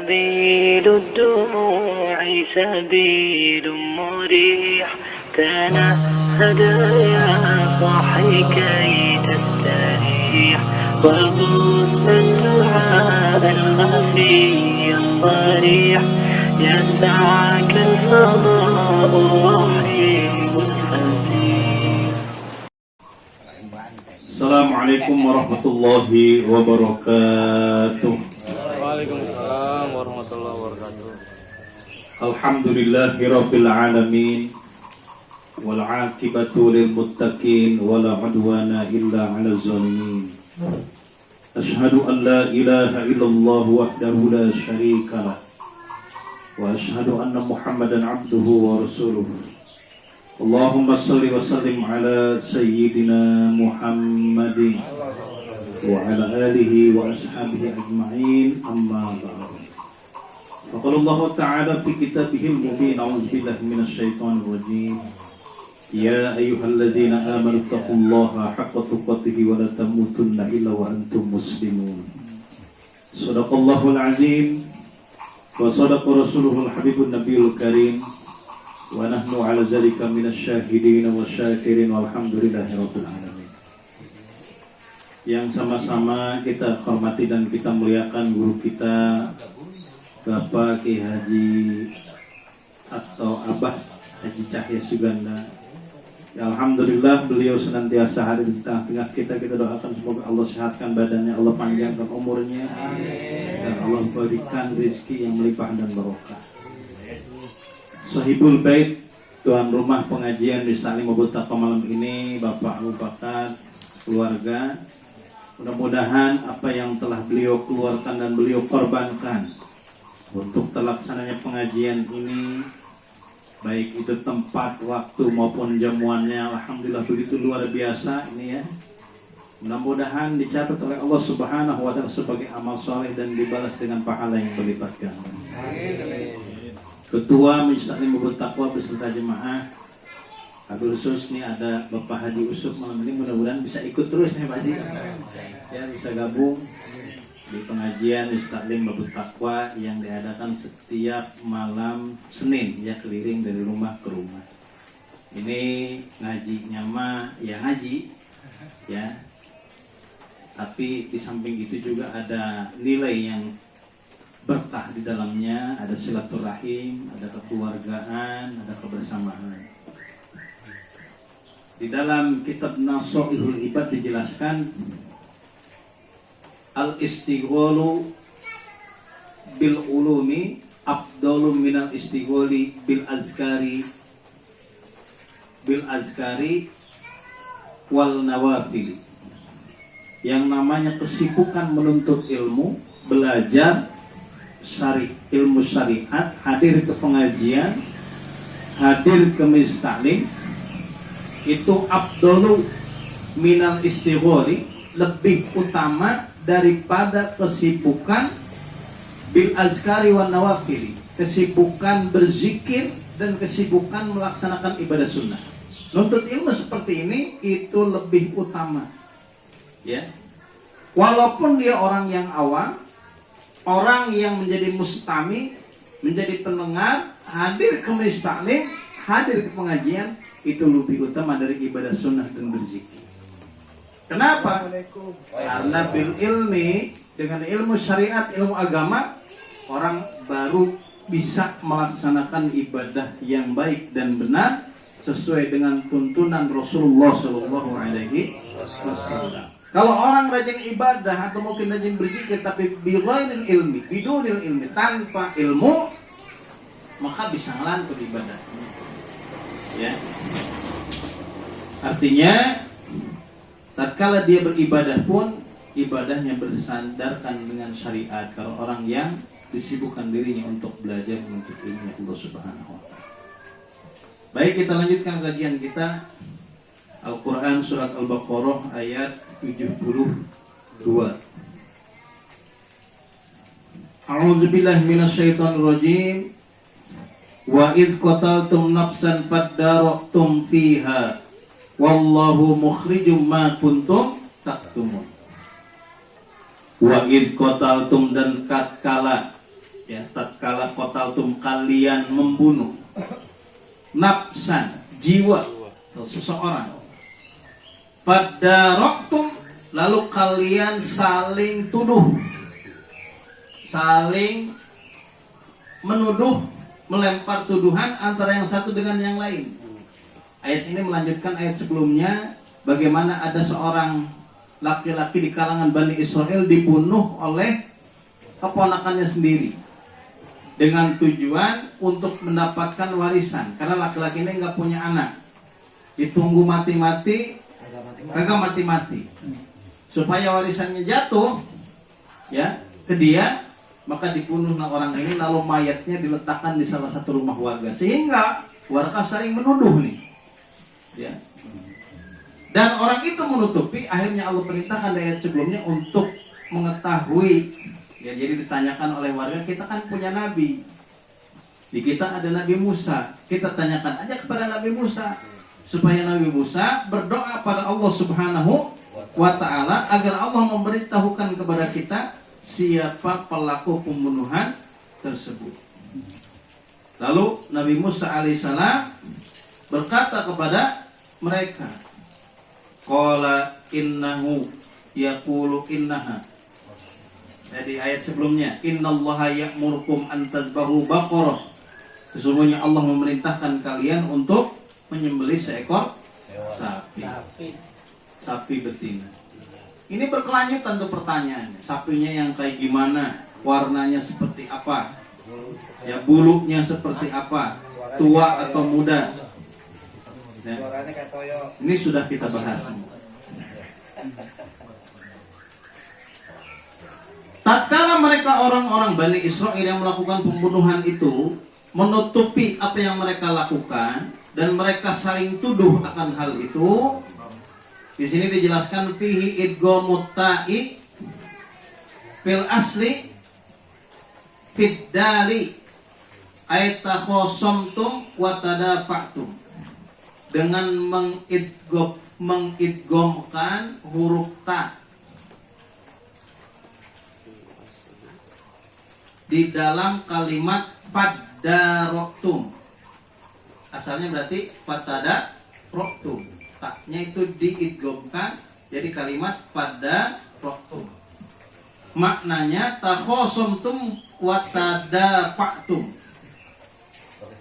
سبيل الدموع سبيل مريح تنهد يا صاحي كي تستريح وبث الدعاء الخفي الصريح يسعك الفضاء الرحيم الفسيح. السلام عليكم ورحمة الله وبركاته. Waalaikumsalam warahmatullahi wabarakatuh. Alhamdulillahi rabbil alamin wal aqibatu lil muttaqin wala udwana illa 'alal zalimin. Asyhadu an la ilaha illallah wahdahu la syarika lah wa asyhadu anna Muhammadan 'abduhu wa rasuluhu. Allahumma salli wa sallim ala sayyidina Muhammadin wa ala alihi wa ashabihi ajma'in, amma ba'du. Faqala Allah Ta'ala fi kitabihil mubin, a'udzu billahi minasy syaithanir rajim. Ya ayyuhalladzina amanu taqullaha haqqa tuqatih wa la tamutunna illa wa antum muslimun. Shadaqallahul azim wa sadaqa rasuluhul habibun nabiyul karim. Wa nahnu ala zalika minasy syahidin wa syakirin walhamdulillahi rabbil alamin. Yang sama-sama kita hormati dan kita muliakan guru kita Bapak Ki Haji atau Abah Haji Cahya Suganda. Ya, alhamdulillah beliau senantiasa hadir di tengah-tengah kita. Kita doakan semoga Allah sehatkan badannya, Allah panjangkan umurnya, dan Allah berikan rezeki yang melimpah dan barokah. Sahibul Bait, tuan rumah pengajian di Salim Mubutaka malam ini, Bapak Abu Bakar, keluarga, mudah-mudahan apa yang telah beliau keluarkan dan beliau korbankan untuk terlaksananya pengajian ini, baik itu tempat, waktu maupun jamuannya, alhamdulillah begitu luar biasa ini ya. Mudah-mudahan dicatat oleh Allah Subhanahu wa Ta'ala sebagai amal soleh dan dibalas dengan pahala yang berlipat ganda. Ketua Majelis Taklim Bubur Taqwa beserta jemaah, Habib khusus nih ada Bapak Haji Usuf malam ini, mudah-mudahan bisa ikut terus nih Pak Haji. Ya, bisa gabung di pengajian Majelis Taklim Bubur Taqwa yang diadakan setiap malam Senin ya, keliling dari rumah ke rumah. Ini ngajinya mah ya ngaji ya, tapi di samping itu juga ada nilai yang berkah di dalamnya, ada silaturahim, ada kekeluargaan, ada kebersamaan. Di dalam kitab Nasoihul Ibad dijelaskan al-istighalu bil ulumi afdalu minal istighali bil azkari wal nawafil. Yang namanya kesibukan menuntut ilmu, belajar ilmu syariat, hadir ke pengajian, hadir ke majelis taklim, itu afdalu minal istighali, lebih utama daripada kesibukan bil azkari wan nawafil, kesibukan berzikir dan kesibukan melaksanakan ibadah sunnah. Nuntut ilmu seperti ini itu lebih utama ya, walaupun dia orang yang awam, orang yang menjadi mustami, menjadi pendengar, hadir ke majelis taklim, hadir ke pengajian, itu lebih utama dari ibadah sunnah dan berzikir. Kenapa? Karena bil ilmi, dengan ilmu syariat, ilmu agama, orang baru bisa melaksanakan ibadah yang baik dan benar sesuai dengan tuntunan Rasulullah SAW. Kalau orang rajin ibadah atau mungkin rajin berzikir tapi bighairil ilmi, bidunil ilmi, tanpa ilmu, maka bisa ngelantur ibadahnya. Ya. Artinya tatkala dia beribadah pun ibadahnya bersandarkan dengan syariat. Kalau orang yang disibukkan dirinya untuk belajar menuntut ilmu Allah Subhanahu wa Ta'ala. Baik, kita lanjutkan kajian kita Al-Quran Surat Al-Baqarah ayat 72. A'udzubillahi minasyaitonirrajim. Wa idh qataltum nafsan faddaraktum fiha wallahu mukhrijum ma kuntum taktumun. Wa idh qataltum, dan tatkala ya, tatkala qataltum kalian membunuh nafsan, jiwa atau seseorang, fadaraqtum lalu kalian saling tuduh, saling menuduh, melempar tuduhan antara yang satu dengan yang lain. Ayat ini melanjutkan ayat sebelumnya, bagaimana ada seorang laki-laki di kalangan Bani Israel dibunuh oleh keponakannya sendiri dengan tujuan untuk mendapatkan warisan, karena laki-laki ini nggak punya anak, ditunggu mati-mati, kagak mati-mati, supaya warisannya jatuh ya ke dia, maka dibunuhlah orang ini, lalu mayatnya diletakkan di salah satu rumah warga, sehingga warga saling menuduh nih ya. Dan orang itu menutupi, akhirnya Allah perintahkan di ayat sebelumnya untuk mengetahui ya, jadi ditanyakan oleh warga, kita kan punya nabi, di kita ada Nabi Musa, kita tanyakan aja kepada Nabi Musa supaya Nabi Musa berdoa pada Allah Subhanahu wa ta'ala agar Allah memberitahukan kepada kita siapa pelaku pembunuhan tersebut. Lalu Nabi Musa alaihissalam berkata kepada mereka, qala innahu yaqulu innaha. Jadi ayat sebelumnya, innallaha ya'murukum an tadbahu baqarah. Sesungguhnya Allah memerintahkan kalian untuk menyembelih seekor sapi betina. Ini berkelanjutan tuh pertanyaannya. Sapinya yang kayak gimana? Warnanya seperti apa? Ya, bulunya seperti apa? Tua atau muda? Ya. Ini sudah kita bahas. Tatkala mereka orang-orang Bani Israel yang melakukan pembunuhan itu menutupi apa yang mereka lakukan dan mereka saling tuduh akan hal itu, di sini dijelaskan fihi idghamut ta'i fil asli fid dali ay takhasamtum wa tadafa'tum, dengan mengidghamkan huruf ta di dalam kalimat fadaroktum. Asalnya berarti fadaroktum, taknya itu diidghamkan jadi kalimat fadaroktum. Maknanya takhosumtum wa tadafa'tum,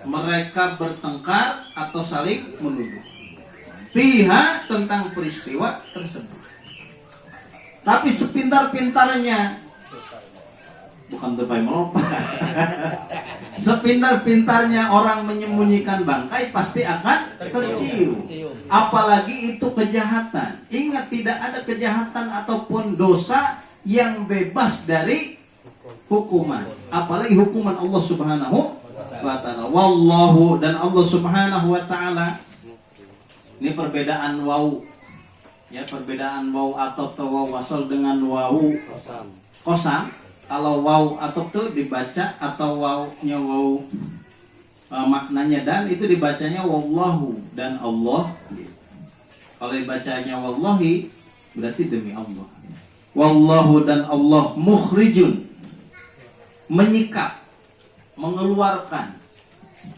mereka bertengkar atau saling menuduh fiha, tentang peristiwa tersebut. Tapi sepintar-pintarnya, bukan tupai melompat, sepintar-pintarnya orang menyembunyikan bangkai pasti akan tercium. Apalagi itu kejahatan. Ingat, tidak ada kejahatan ataupun dosa yang bebas dari hukuman, apalagi hukuman Allah Subhanahu wa ta'ala. Wallahu, dan Allah Subhanahu wa ta'ala. Ini perbedaan waw ya, perbedaan waw atau waw wasal dengan waw kosam. Kalau waw atau itu dibaca atau wawnya waw maknanya dan, itu dibacanya wallahu dan Allah. Kalau dibacanya wallahi berarti demi Allah. Wallahu, dan Allah mukhrijun, menyikap, mengeluarkan.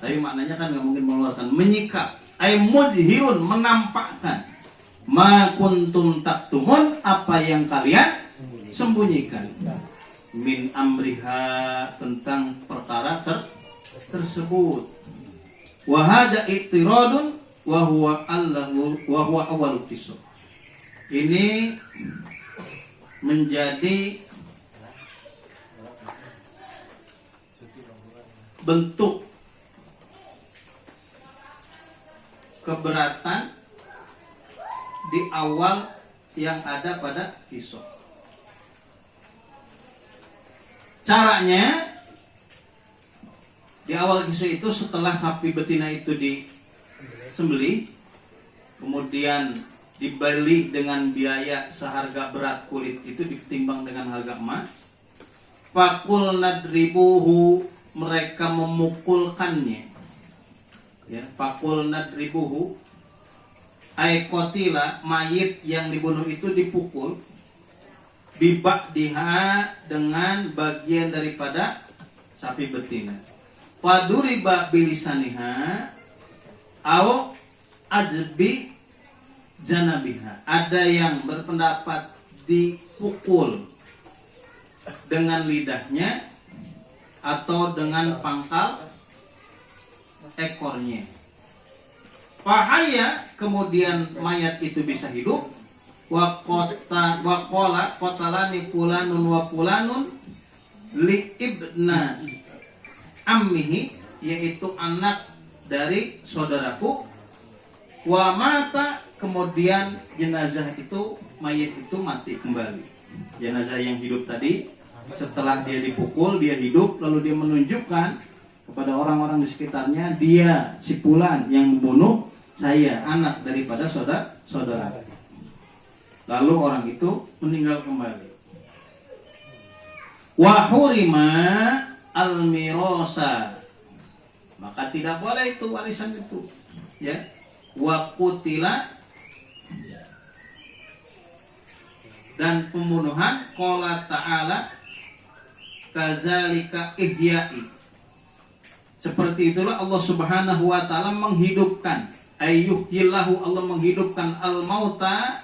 Tapi maknanya kan nggak mungkin mengeluarkan, menyikap. Ay mudhirun, menampakkan. Ma kuntum taktumun, apa yang kalian sembunyikan. Min amriha, tentang perkara tersebut. Wahada i'tiradun wa huwa awwalul qisah. Ini menjadi bentuk keberatan di awal yang ada pada kisah. Caranya, di awal kisah itu setelah sapi betina itu disembelih, kemudian dibeli dengan biaya seharga berat kulit itu ditimbang dengan harga emas. Fakul nadribuhu, mereka memukulkannya. Ya, fakul nadribuhu, ay qatila, mayit yang dibunuh itu dipukul. Bibak diha, dengan bagian daripada sapi betina. Waduriba bilisaniha au ajbi janabiha. Ada yang berpendapat dipukul dengan lidahnya atau dengan pangkal ekornya. Fahaya, kemudian mayat itu bisa hidup. Wa qatalani fulanun wa fulanun li ibna ammihi, yaitu anak dari saudaraku. Wa mata, kemudian jenazah itu, mayat itu mati kembali. Jenazah yang hidup tadi, setelah dia dipukul, dia hidup, lalu dia menunjukkan kepada orang-orang di sekitarnya, dia si fulan yang membunuh saya, anak daripada saudara. Lalu orang itu meninggal kembali. Wa hurima al-mirasa, maka tidak boleh itu warisan itu, ya. Wa qutila, dan pembunuhan, qala ta'ala kadzalika ihya'i, seperti itulah Allah Subhanahu wa taala menghidupkan, ayyuhillahu, Allah menghidupkan al-mauta,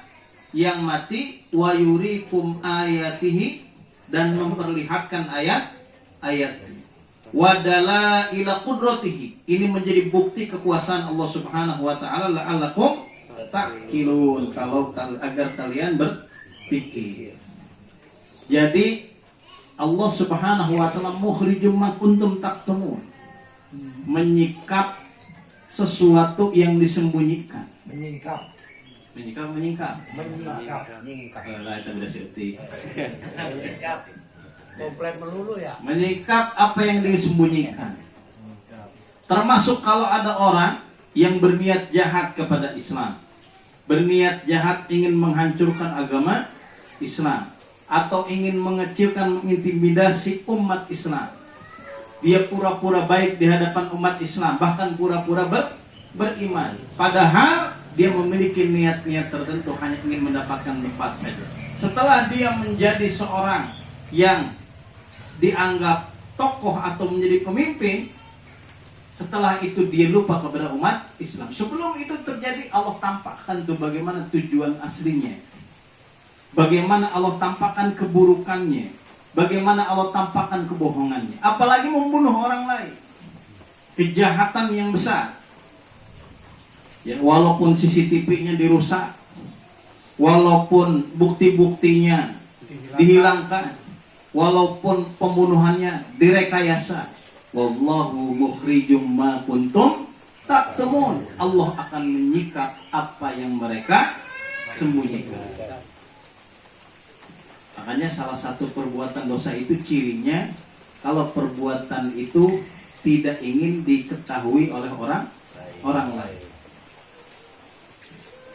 yang mati, wa yurikum ayatihi, dan memperlihatkan ayat-ayatnya. Wa dalaila qudratihi, ini menjadi bukti kekuasaan Allah Subhanahu wa taala, la'allakum ta'qilun, kalau agar kalian berpikir. Jadi Allah Subhanahu wa taala mukhrijum ma kuntum taktumun, menyikap sesuatu yang disembunyikan. Menyingkap. Lah itu udah seperti. Menyingkap. Komplain melulu ya. Menyingkap apa yang disembunyikan. Termasuk kalau ada orang yang berniat jahat kepada Islam, berniat jahat ingin menghancurkan agama Islam, atau ingin mengecilkan, mengintimidasi umat Islam. Dia pura-pura baik di hadapan umat Islam, bahkan pura-pura beriman. Padahal dia memiliki niat-niat tertentu, hanya ingin mendapatkan tempat saja. Setelah dia menjadi seorang yang dianggap tokoh atau menjadi pemimpin, setelah itu dia lupa kepada umat Islam. Sebelum itu terjadi, Allah tampakkan tuh bagaimana tujuan aslinya, bagaimana Allah tampakkan keburukannya, bagaimana Allah tampakkan kebohongannya. Apalagi membunuh orang lain, kejahatan yang besar. Ya, walaupun CCTV-nya dirusak, walaupun bukti-buktinya dihilangkan, walaupun pembunuhannya direkayasa, wallahu mukhrijum ma kuntum taktumun, Allah akan menyikap apa yang mereka sembunyikan. Makanya salah satu perbuatan dosa itu cirinya, kalau perbuatan itu tidak ingin diketahui oleh orang lain.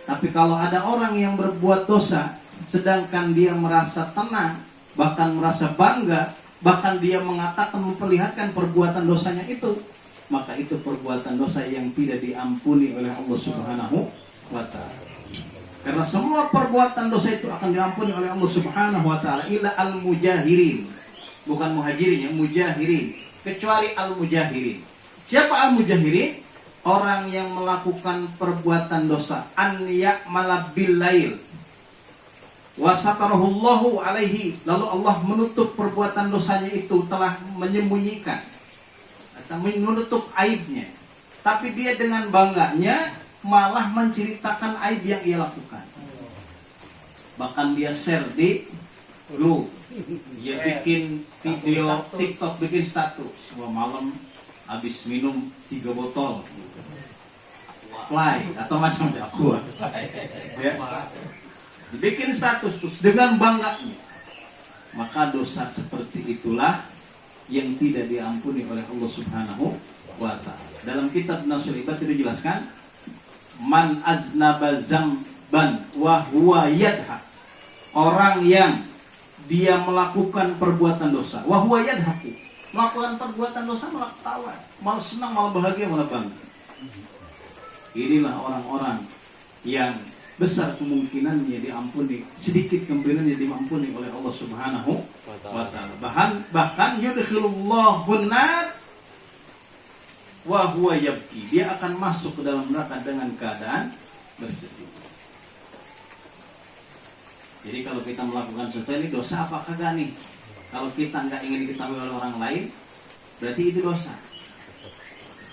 Tapi kalau ada orang yang berbuat dosa, sedangkan dia merasa tenang, bahkan merasa bangga, bahkan dia mengatakan, memperlihatkan perbuatan dosanya itu, maka itu perbuatan dosa yang tidak diampuni oleh Allah Subhanahu wa ta'ala. Karena semua perbuatan dosa itu akan diampuni oleh Allah Subhanahu wa ta'ala, illa al-mujahirin, bukan muhajirin, ya, mujahirin, kecuali al-mujahirin. Siapa al-mujahirin? Orang yang melakukan perbuatan dosa, an ya'mala bil lail wa satarahullahu alaihi, lalu Allah menutup perbuatan dosanya itu, telah menyembunyikan atau menutup aibnya, tapi dia dengan bangganya malah menceritakan aib yang ia lakukan. Bahkan dia share di grup, dia bikin video TikTok, bikin status, semua malam habis minum 3 botol play atau macam aqua, ya, bikin status terus dengan bangganya. Maka dosa seperti itulah yang tidak diampuni oleh Allah Subhanahu wa ta'ala. Dalam kitab Nasul Ibad itu dijelaskan, man aznaba zamban wa huwa yadha, orang yang dia melakukan perbuatan dosa, wa huwa yadhaku, melakukan perbuatan dosa malah ketawa, malah senang, malah bahagia, malah bangga. Inilah orang-orang yang besar kemungkinannya diampuni, sedikit kemungkinannya diampuni oleh Allah Subhanahu wa taala. Bahkan yudkhilullahu nar wa huwa yabki. Dia akan masuk ke dalam neraka dengan keadaan bersedih. Jadi kalau kita melakukan sesuatu ini dosa apa kagak nih? Kalau kita nggak ingin diketahui oleh orang lain, berarti itu dosa.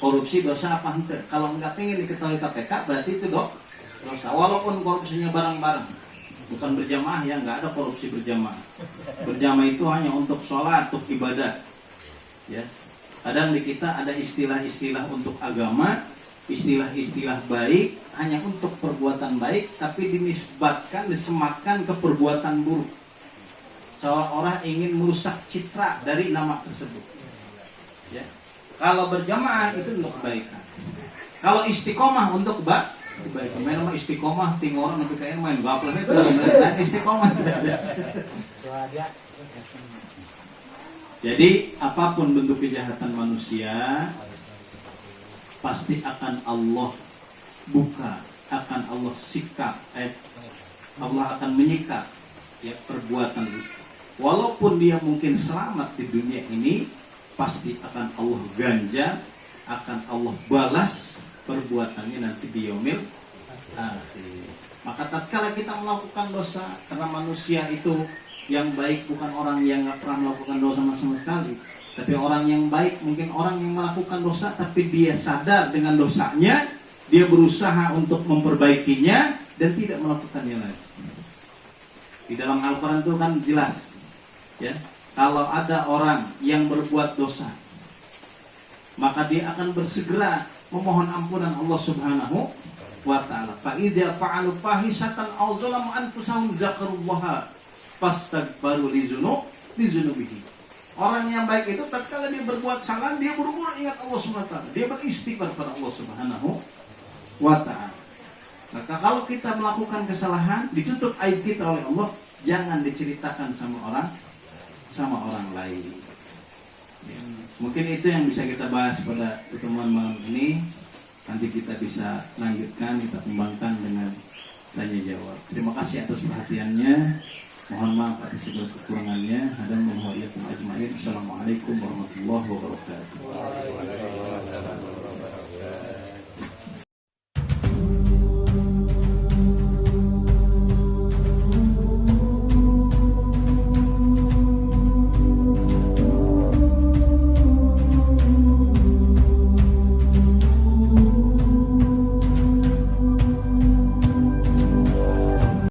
Korupsi dosa apa ente? Kalau nggak ingin diketahui KPK, berarti itu dosa. Walaupun korupsinya bareng-bareng, bukan berjamaah ya, nggak ada korupsi berjamaah. Berjamaah itu hanya untuk sholat, untuk ibadah. Ya, kadang di kita ada istilah-istilah untuk agama, istilah-istilah baik hanya untuk perbuatan baik, tapi disematkan ke perbuatan buruk. Seolah-olah ingin merusak citra dari nama tersebut. Ya, kalau berjamaah itu untuk kebaikan. Kalau istiqomah untuk kebaikan. Main sama istiqomah, orang nanti kayaknya main gapleh itu istiqomah. Jadi apapun bentuk kejahatan manusia pasti akan Allah buka, akan Allah sikap, Allah akan menyikap ya perbuatan itu. Walaupun dia mungkin selamat di dunia ini, pasti akan Allah ganja, akan Allah balas perbuatannya nanti di yaumil akhir. Maka tatkala kita melakukan dosa, karena manusia itu yang baik bukan orang yang nggak pernah melakukan dosa sama sekali, tapi orang yang baik mungkin orang yang melakukan dosa tapi dia sadar dengan dosanya, dia berusaha untuk memperbaikinya dan tidak melakukannya lagi. Di dalam Al-Quran itu kan jelas ya, kalau ada orang yang berbuat dosa, maka dia akan bersegera memohon ampunan Allah Subhanahu wa taala. Fa idza fa'alu fahisatan aw zalamu anfusahum zakarullaha fastaghfiru li dzunubihi. Orang yang baik itu tatkala dia berbuat salah, dia buru-buru ingat Allah Subhanahu wa taala. Dia beristighfar kepada Allah Subhanahu wa taala. Maka kalau kita melakukan kesalahan, ditutup aib kita oleh Allah, jangan diceritakan sama orang lain. Mungkin itu yang bisa kita bahas pada pertemuan malam ini. Nanti kita bisa lanjutkan, kita kembangkan dengan tanya jawab. Terima kasih atas perhatiannya. Mohon maaf atas segala kekurangannya. Assalamualaikum warahmatullahi wabarakatuh.